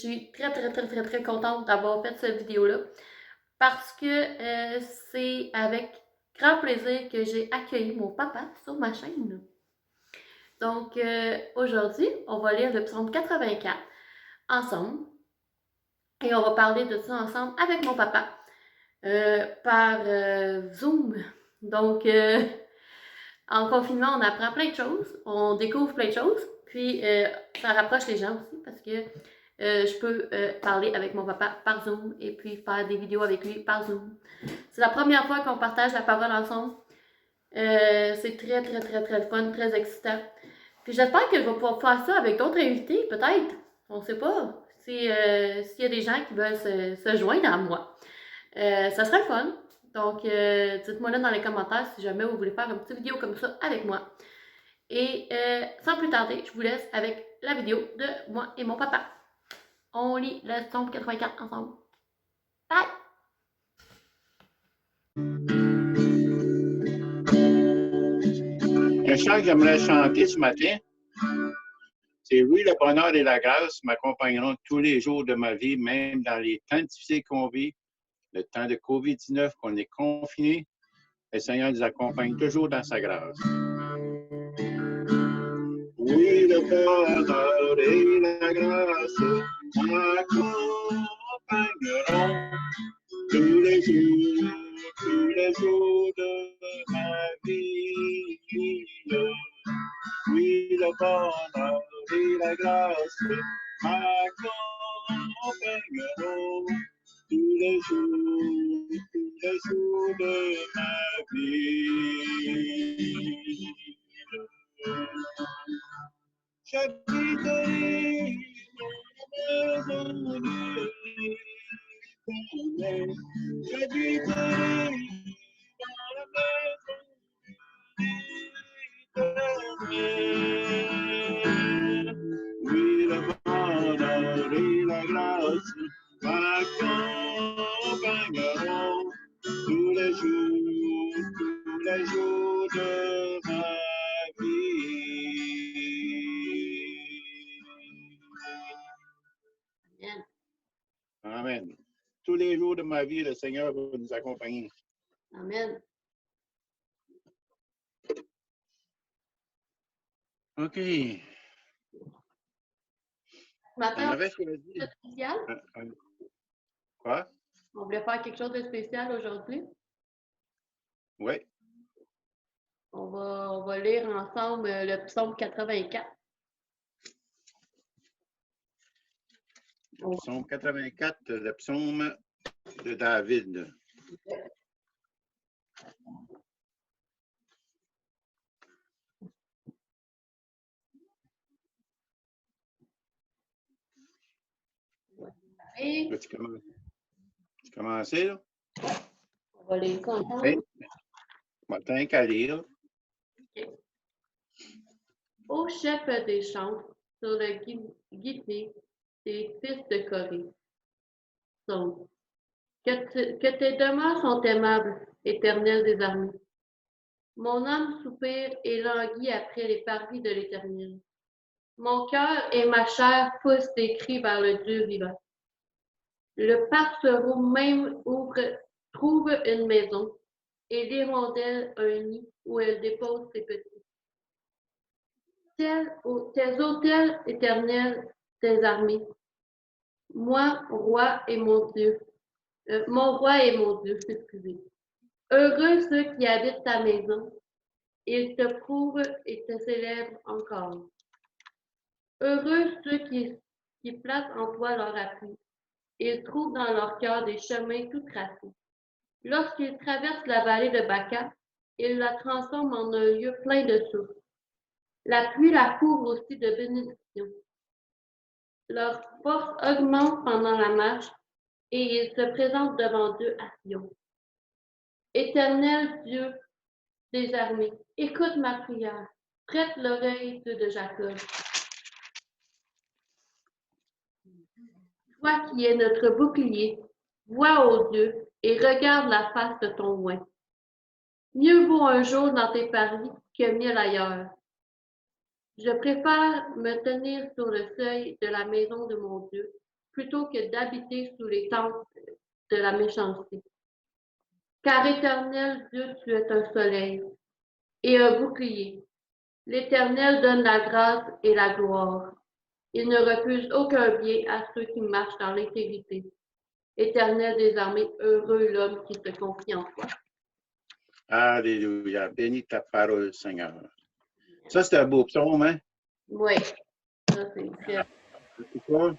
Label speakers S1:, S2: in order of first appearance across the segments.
S1: suis très contente d'avoir fait cette vidéo-là parce que c'est avec grand plaisir que j'ai accueilli mon papa sur ma chaîne. Donc, aujourd'hui, on va lire le psaume 84 ensemble et on va parler de ça ensemble avec mon papa par Zoom. Donc, en confinement, on apprend plein de choses, on découvre plein de choses, puis ça rapproche les gens aussi parce que je peux parler avec mon papa par Zoom et puis faire des vidéos avec lui par Zoom. C'est la première fois qu'on partage la parole ensemble. C'est très fun, très excitant. Puis j'espère que je vais pouvoir faire ça avec d'autres invités, peut-être. On ne sait pas s'il y a des gens qui veulent se joindre à moi. Ça serait le fun. Donc, dites-moi là dans les commentaires si jamais vous voulez faire une petite vidéo comme ça avec moi. Et sans plus tarder, je vous laisse avec la vidéo de moi et mon papa. On lit le psaume 84 ensemble. Bye!
S2: Un chant que j'aimerais chanter ce matin, c'est « Oui, le bonheur et la grâce m'accompagneront tous les jours de ma vie, même dans les temps difficiles qu'on vit, le temps de COVID-19, qu'on est confiné. Le Seigneur nous accompagne toujours dans sa grâce. Oui, le bonheur et la grâce m'accompagneront tous les jours de ma vie. Oui, le bonheur et la grâce m'accompagneront tous les jours de ma vie. J'habiterai dans la maison de l'Éternel. J'habiterai dans la maison de l'Éternel. Oui, le bonheur et la grâce m'accompagneront tous les jours de ma vie. Amen. Tous les jours de ma vie, le Seigneur va nous accompagner.
S1: Amen.
S2: OK.
S1: Matin,
S2: On
S1: spécial?
S2: Quoi?
S1: On voulait faire quelque chose de spécial aujourd'hui?
S2: Oui.
S1: On va lire ensemble le psaume 84.
S2: Le psaume 84, le psaume de David. Veux-tu commencer, là?
S1: On va lire ça ensemble.
S2: Oui. Matin qu'à lire.
S1: Okay. Ô chef des chantres, sur le guider des fils de Corée, sont que tes demeures sont aimables, Éternel des armées. Mon âme soupire et languit après les parvis de l'Éternel. Mon cœur et ma chair poussent des cris vers le Dieu vivant. Le passereau même trouve une maison, et l'hirondelle un nid où elle dépose ses petits. Tes autels éternels, tes armées, moi, roi et mon Dieu, mon roi et mon Dieu, excusez. Heureux ceux qui habitent ta maison, ils te prouvent et te célèbrent encore. Heureux ceux qui placent en toi leur appui, ils trouvent dans leur cœur des chemins tout tracés. Lorsqu'ils traversent la vallée de Baca, ils la transforment en un lieu plein de souffle. La pluie la couvre aussi de bénédictions. Leur force augmente pendant la marche et ils se présentent devant Dieu à Sion. Éternel Dieu des armées, écoute ma prière, prête l'oreille, Dieu de Jacob. Toi qui es notre bouclier, vois, ô Dieu, et regarde la face de ton oint. Mieux vaut un jour dans tes paris que 1000 ailleurs. Je préfère me tenir sur le seuil de la maison de mon Dieu, plutôt que d'habiter sous les tentes de la méchanceté. Car Éternel Dieu, tu es un soleil et un bouclier. L'Éternel donne la grâce et la gloire. Il ne refuse aucun bien à ceux qui marchent dans l'intégrité. Éternel des armées, heureux l'homme qui se confie en toi.
S2: Alléluia. Bénis ta parole, Seigneur. Ça, c'est un beau psaume, hein?
S1: Oui, ça c'est très...
S2: Je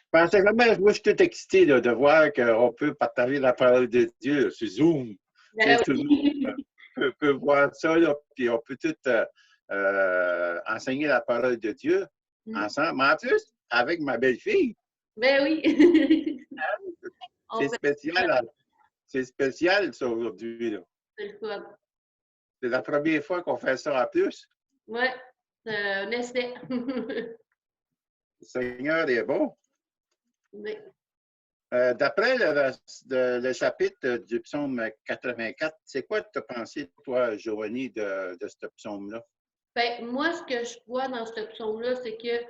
S2: pensais vraiment, moi, je suis tout excité là, de voir qu'on peut partager la parole de Dieu sur Zoom.
S1: Ben
S2: Tout le monde peut voir ça, là, puis on peut tout enseigner la parole de Dieu ensemble. Mais en plus, avec ma belle-fille.
S1: Ben oui.
S2: C'est spécial. C'est spécial, ça, aujourd'hui.
S1: C'est le fun.
S2: C'est la première fois qu'on fait ça en plus.
S1: Oui, c'est un essai.
S2: Le Seigneur est bon.
S1: Oui.
S2: D'après le chapitre du psaume 84, c'est quoi tu as pensé, toi, Joanie, de ce psaume-là?
S1: Ben, moi, ce que je vois dans ce psaume-là, c'est que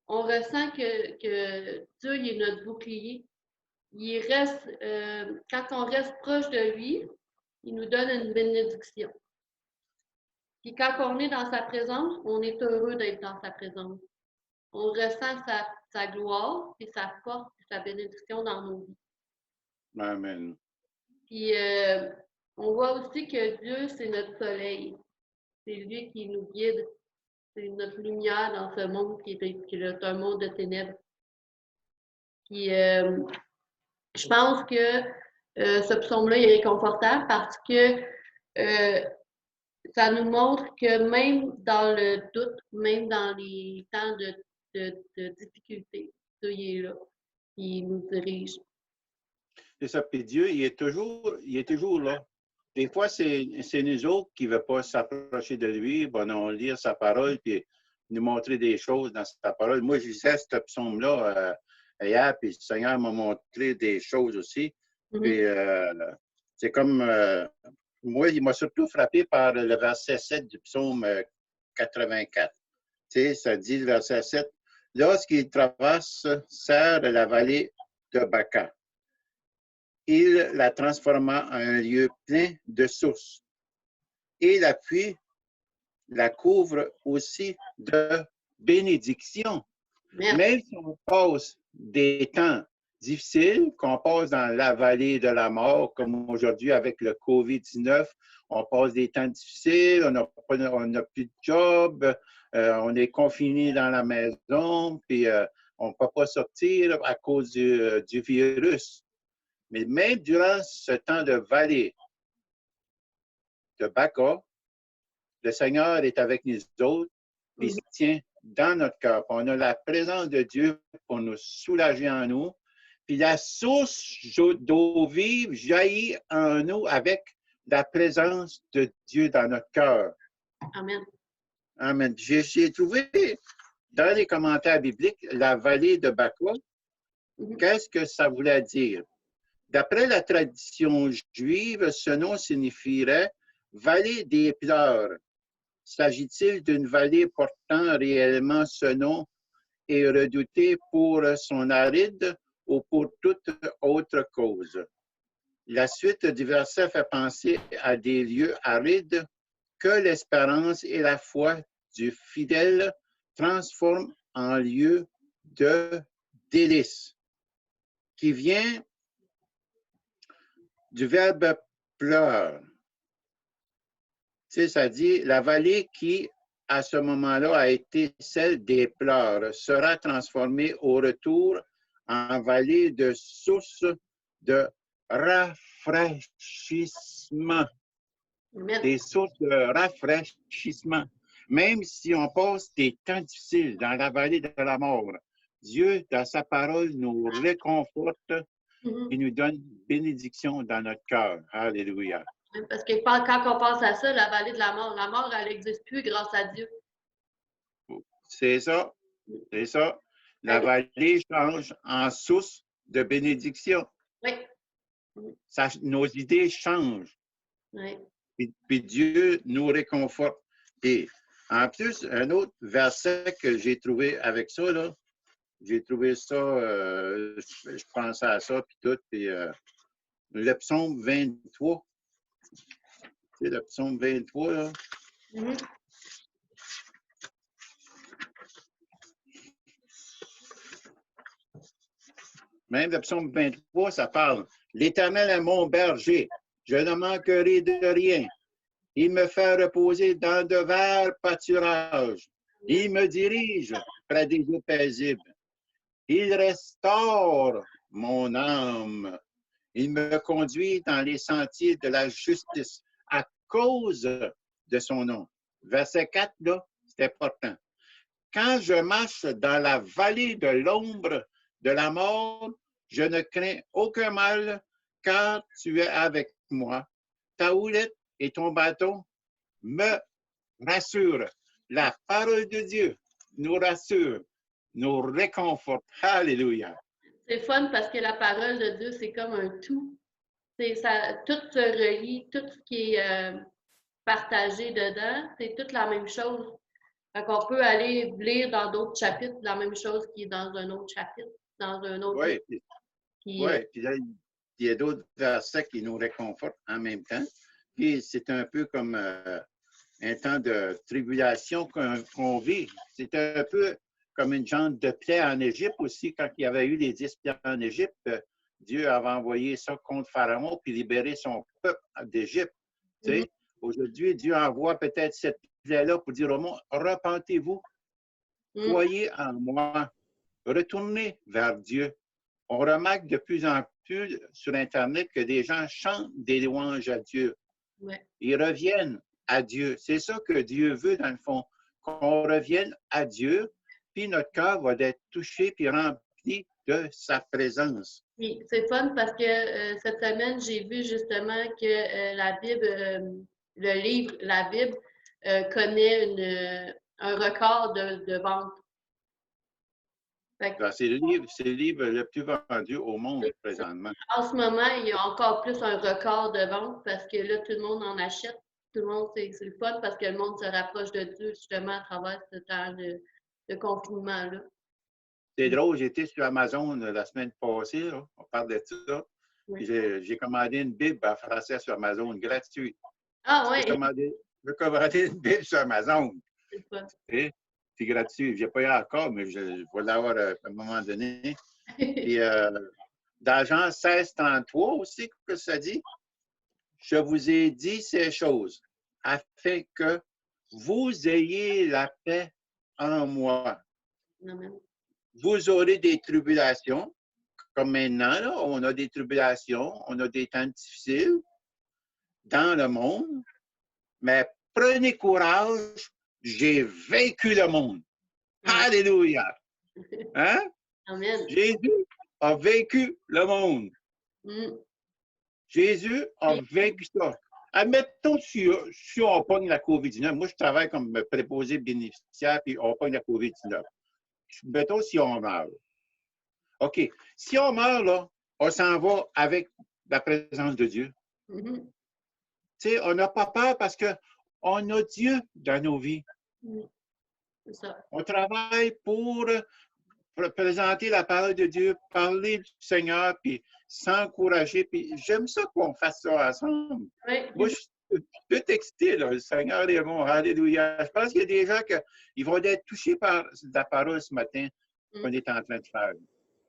S1: on ressent que Dieu il est notre bouclier. Il reste, quand on reste proche de lui, il nous donne une bénédiction. Puis quand on est dans sa présence, on est heureux d'être dans sa présence. On ressent sa gloire, et sa force, et sa bénédiction dans nos vies.
S2: Amen.
S1: Puis on voit aussi que Dieu, c'est notre soleil. C'est lui qui nous guide. C'est notre lumière dans ce monde qui est un monde de ténèbres. Puis je pense que ce psaume-là est réconfortant parce que ça nous montre que même dans le doute, même dans les temps de difficulté, Dieu est là. Il nous dirige.
S2: C'est ça. Puis Dieu, il est toujours là. Des fois, c'est nous autres qui ne veulent pas s'approcher de lui, bon, lire sa parole, puis nous montrer des choses dans sa parole. Moi, je lisais ce psaume-là hier, puis le Seigneur m'a montré des choses aussi. Puis c'est comme, moi, il m'a surtout frappé par le verset 7 du psaume 84. Tu sais, ça dit, le verset 7, « Lorsqu'il traverse la vallée de Baca, il la transforma en un lieu plein de sources. Et la pluie la couvre aussi de bénédictions. » Même si on passe des temps difficiles, qu'on passe dans la vallée de la mort, comme aujourd'hui avec le COVID-19, on passe des temps difficiles, on n'a plus de job, on est confiné dans la maison, puis on ne peut pas sortir à cause du virus. Mais même durant ce temps de vallée de Baca, le Seigneur est avec nous autres, puis il se tient dans notre cœur. On a la présence de Dieu pour nous soulager en nous. Puis la source d'eau vive jaillit en nous avec la présence de Dieu dans notre cœur.
S1: Amen.
S2: Amen. J'ai trouvé dans les commentaires bibliques la vallée de Baca. Qu'est-ce que ça voulait dire? D'après la tradition juive, ce nom signifierait vallée des pleurs. S'agit-il d'une vallée portant réellement ce nom et redoutée pour son aride ou pour toute autre cause? La suite du verset fait penser à des lieux arides que l'espérance et la foi du fidèle transforment en lieux de délices, qui vient du verbe pleure. Tu sais, ça dit la vallée qui, à ce moment-là, a été celle des pleurs, sera transformée au retour en vallée de source de rafraîchissement. Des sources de rafraîchissement. Même si on passe des temps difficiles dans la vallée de la mort, Dieu, dans sa parole, nous réconforte et nous donne bénédiction dans notre cœur. Alléluia.
S1: Parce que quand on pense à ça, la vallée de la mort, elle n'existe plus grâce à Dieu.
S2: C'est ça. C'est ça. La vallée change en source de bénédiction.
S1: Oui.
S2: Nos idées changent.
S1: Oui.
S2: Puis Dieu nous réconforte. Et en plus, un autre verset que j'ai trouvé avec ça, là, J'ai trouvé ça, je pensais à ça, puis tout. Puis, le psaume 23, tu sais, le psaume 23, là,
S1: Mhm.
S2: même le psaume 23, ça parle. L'Éternel est mon berger, je ne manquerai de rien. Il me fait reposer dans de verts pâturages. Il me dirige près des eaux paisibles. Il restaure mon âme. Il me conduit dans les sentiers de la justice à cause de son nom. Verset 4, là, c'est important. Quand je marche dans la vallée de l'ombre de la mort, je ne crains aucun mal, car tu es avec moi. Ta houlette et ton bâton me rassurent. La parole de Dieu nous rassure, nous réconforte. Alléluia.
S1: C'est fun parce que la parole de Dieu, c'est comme un tout. Ça, tout se relie, tout ce qui est partagé dedans, c'est toute la même chose. Fait qu'on peut aller lire dans d'autres chapitres la même chose qui est dans un autre chapitre, dans un autre livre.
S2: Oui,
S1: Puis,
S2: ouais, puis là, il y a d'autres versets qui nous réconfortent en même temps. Puis c'est un peu comme un temps de tribulation qu'on vit. C'est un peu comme une genre de plaie en Égypte aussi, quand il y avait eu les 10 plaies en Égypte. Dieu avait envoyé ça contre Pharaon puis libéré son peuple d'Égypte. Tu sais, aujourd'hui, Dieu envoie peut-être cette plaie-là pour dire au monde, repentez-vous, croyez en moi, retournez vers Dieu. On remarque de plus en plus sur Internet que des gens chantent des louanges à Dieu.
S1: ouais.
S2: Ils reviennent à Dieu. C'est ça que Dieu veut, dans le fond, qu'on revienne à Dieu, puis notre cœur va être touché puis rempli de sa présence.
S1: Puis, c'est fun parce que cette semaine, j'ai vu justement que la Bible, le livre, la Bible, connaît un record de vente. Fait que,
S2: C'est le livre le plus vendu au monde présentement.
S1: en ce moment, il y a encore plus un record de vente parce que là, tout le monde en achète. Tout le monde, c'est le fun parce que le monde se rapproche de Dieu justement à travers ce temps de confinement-là.
S2: C'est drôle, j'étais sur Amazon la semaine passée, là, on parle de ça.
S1: Oui.
S2: J'ai commandé une Bible en français sur Amazon gratuite.
S1: Ah
S2: J'ai
S1: oui,
S2: commandé une Bible sur Amazon.
S1: c'est le fun.
S2: C'est gratuit. Je n'ai pas eu encore, mais je vais l'avoir à un moment donné. Puis, dans Jean 16, 33 aussi, que ça dit, je vous ai dit ces choses afin que vous ayez la paix en moi.
S1: Amen.
S2: Vous aurez des tribulations, comme maintenant, là, on a des tribulations, on a des temps difficiles dans le monde, mais prenez courage, j'ai vaincu le monde.
S1: Amen.
S2: Alléluia! Hein?
S1: Amen.
S2: Jésus a vaincu le monde.
S1: Mm.
S2: Jésus a vaincu ça. Admettons, si on pogne la COVID-19, moi je travaille comme préposé bénéficiaire, puis on pogne la COVID-19. Mettons si on meurt. OK. Si on meurt, là, on s'en va avec la présence de Dieu.
S1: Mm-hmm.
S2: Tu sais, on n'a pas peur parce qu'on a Dieu dans nos vies.
S1: Mm. C'est ça.
S2: On travaille pour présenter la parole de Dieu, parler du Seigneur, puis s'encourager. Puis j'aime ça qu'on fasse ça ensemble.
S1: Oui.
S2: Moi, je suis tout excité, là. Le Seigneur est bon. Alléluia. Je pense qu'il y a des gens qui vont être touchés par la parole ce matin qu'on est en train de faire.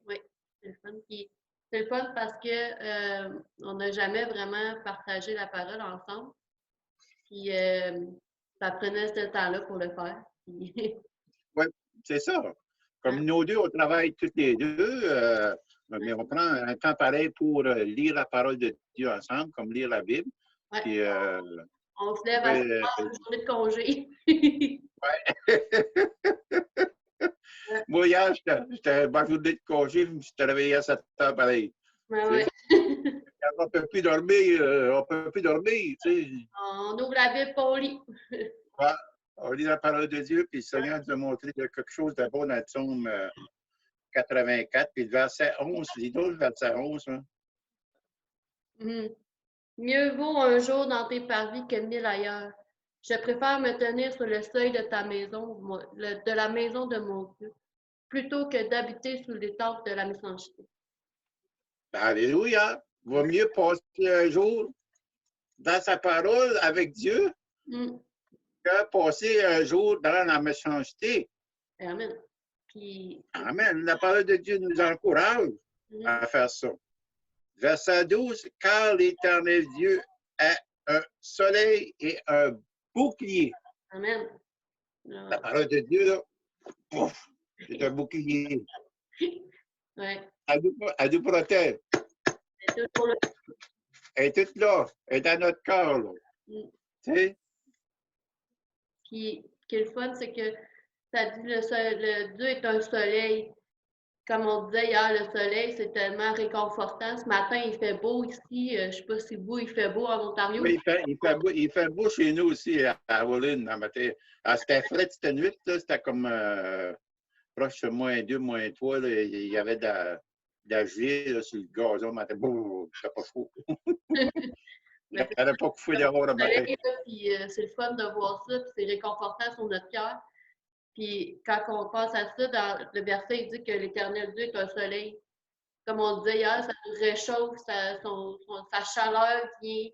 S1: Oui, c'est le fun. Puis, c'est le fun parce que on n'a jamais vraiment partagé la parole ensemble. Puis ça prenait ce temps-là pour le faire. Puis,
S2: Oui, c'est ça. Comme nous deux, on travaille tous les deux, mais on prend un temps pareil pour lire la parole de Dieu ensemble, comme lire la Bible.
S1: ouais,
S2: Puis,
S1: on se lève à
S2: ouais,
S1: 7 heures, une journée de congé. Ouais,
S2: moi, hier, j'étais ma journée de congé, je me suis réveillé à 7 heures pareil.
S1: ouais, ouais.
S2: On ne peut plus dormir, on peut plus dormir, tu sais.
S1: On ouvre la Bible pour lit.
S2: Ouais, on lit la parole de Dieu, puis le Seigneur nous a montré quelque chose de bon dans le psaume 84, puis le verset 11, les d'autres verset 11. Hein.
S1: Mm. Mieux vaut un jour dans tes parvis que 1000 ailleurs. Je préfère me tenir sur le seuil de ta maison, de la maison de mon Dieu. plutôt que d'habiter sous les tentes de la méchanceté.
S2: Alléluia. Vaut mieux passer un jour dans sa parole avec Dieu
S1: Mm.
S2: que passer un jour dans la méchanceté.
S1: Amen. Puis,
S2: Amen. La parole de Dieu nous encourage à faire ça. Verset 12, car l'Éternel Dieu est un soleil et un bouclier.
S1: Amen.
S2: La parole de Dieu, là, pouf, c'est un bouclier.
S1: Ouais.
S2: Elle nous protège.
S1: C'est toujours là.
S2: Elle est toute là. Elle est dans notre cœur. Là.
S1: Mm.
S2: Tu sais?
S1: Puis, ce qui est le fun, c'est que ça dit le Dieu est un soleil. Comme on disait hier, le soleil, c'est tellement réconfortant. Ce matin, il fait beau ici. Je ne sais pas si vous, il fait beau en Ontario.
S2: Oui, il fait beau chez nous aussi, à Walloon. C'était frais cette nuit. C'était comme proche de -2, -3. Là, il y avait de la gelée sur le gazon. C'était pas chaud. Il n'avait pas couffé dehors le matin.
S1: Puis c'est le fun de voir ça. Puis c'est réconfortant sur notre cœur. Puis quand on pense à ça, dans le verset, il dit que l'Éternel Dieu est un soleil. Comme on disait hier, ça nous réchauffe, sa chaleur vient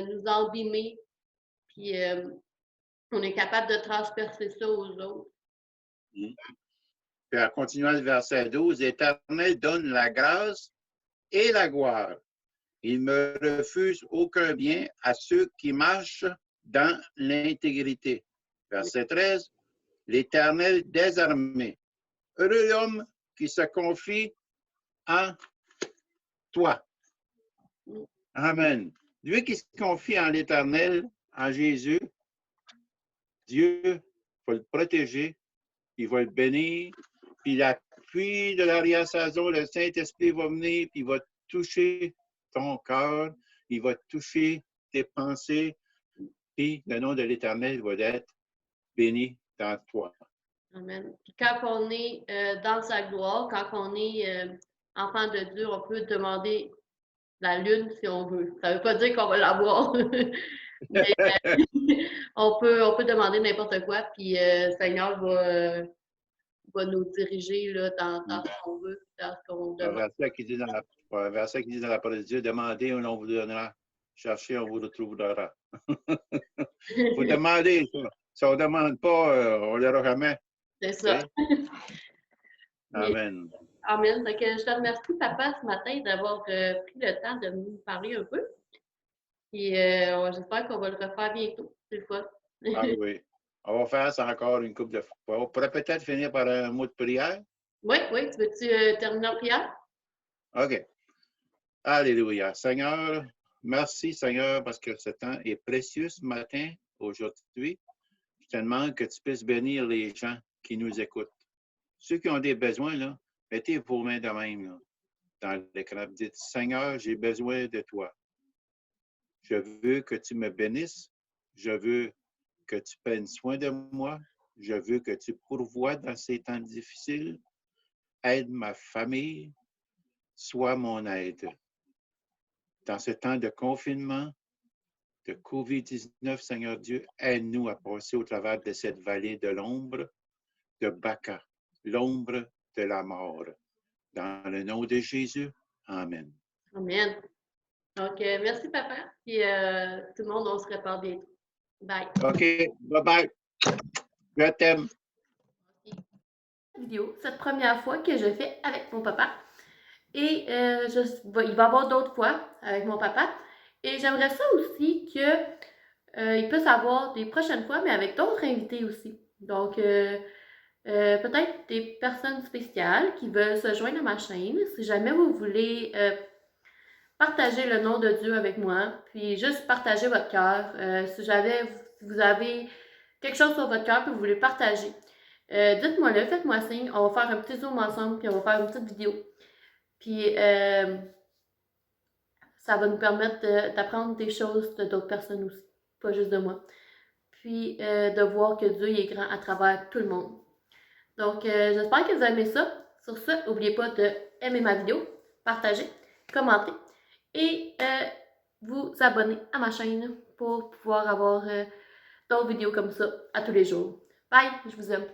S1: nous embimer. Puis on est capable de transpercer ça aux autres.
S2: Puis en continuant le verset 12, l'Éternel donne la grâce et la gloire. Il ne refuse aucun bien à ceux qui marchent dans l'intégrité. Verset 13, l'Éternel des armées. Heureux l'homme qui se confie en toi. Amen. Lui qui se confie en l'Éternel, en Jésus, Dieu va le protéger, il va le bénir, puis la pluie de l'arrière-saison, le Saint-Esprit va venir, puis il va toucher ton cœur, il va toucher tes pensées, puis le nom de l'Éternel va être béni dans toi.
S1: Amen. Puis quand on est dans sa gloire, quand on est enfant de Dieu, on peut demander la lune si on veut. Ça ne veut pas dire qu'on va l'avoir. Mais on peut demander n'importe quoi, puis le Seigneur va nous diriger là, dans ce qu'on veut, dans ce qu'on demande.
S2: Un verset qui dit dans la parole de Dieu, demandez, on vous donnera. Cherchez, on vous retrouvera. Il faut demander ça. Si on ne demande pas, on ne l'aura jamais.
S1: C'est ça.
S2: Amen.
S1: Amen. Donc, je te remercie, papa, ce matin, d'avoir pris le temps de nous parler un peu. Et j'espère qu'on va le refaire bientôt. C'est le fun.
S2: Ah oui. On va faire ça encore une couple de fois. On pourrait peut-être finir par un mot de prière.
S1: Oui, oui. Tu veux-tu terminer en prière?
S2: OK. Alléluia. Seigneur, merci, Seigneur, parce que ce temps est précieux ce matin, aujourd'hui. Je te demande que tu puisses bénir les gens qui nous écoutent. Ceux qui ont des besoins, là, mettez vos mains de même là, dans l'écran. Dites, Seigneur, j'ai besoin de toi. Je veux que tu me bénisses. Je veux que tu prennes soin de moi. Je veux que tu pourvoies dans ces temps difficiles. Aide ma famille. Sois mon aide. Dans ce temps de confinement, de COVID-19, Seigneur Dieu, aide-nous à passer au travers de cette vallée de l'ombre de Baca, l'ombre de la mort. Dans le nom de Jésus, Amen.
S1: Amen. Donc, merci, papa. Puis, tout le monde, on se reparle bientôt. Bye.
S2: OK, bye-bye. Je t'aime.
S1: Cette première fois que je fais avec mon papa. Et il va y avoir d'autres fois avec mon papa. Et j'aimerais ça aussi qu'il puisse avoir des prochaines fois, mais avec d'autres invités aussi. Donc, peut-être des personnes spéciales qui veulent se joindre à ma chaîne. Si jamais vous voulez partager le nom de Dieu avec moi, puis juste partager votre cœur. Si vous avez quelque chose sur votre cœur que vous voulez partager, dites-moi-le, faites-moi signe. On va faire un petit zoom ensemble, puis on va faire une petite vidéo. Puis, ça va nous permettre d'apprendre des choses de d'autres personnes aussi, pas juste de moi. Puis, de voir que Dieu est grand à travers tout le monde. Donc, j'espère que vous aimez ça. Sur ce, n'oubliez pas de aimer ma vidéo, partager, commenter et vous abonner à ma chaîne pour pouvoir avoir d'autres vidéos comme ça à tous les jours. Bye, je vous aime.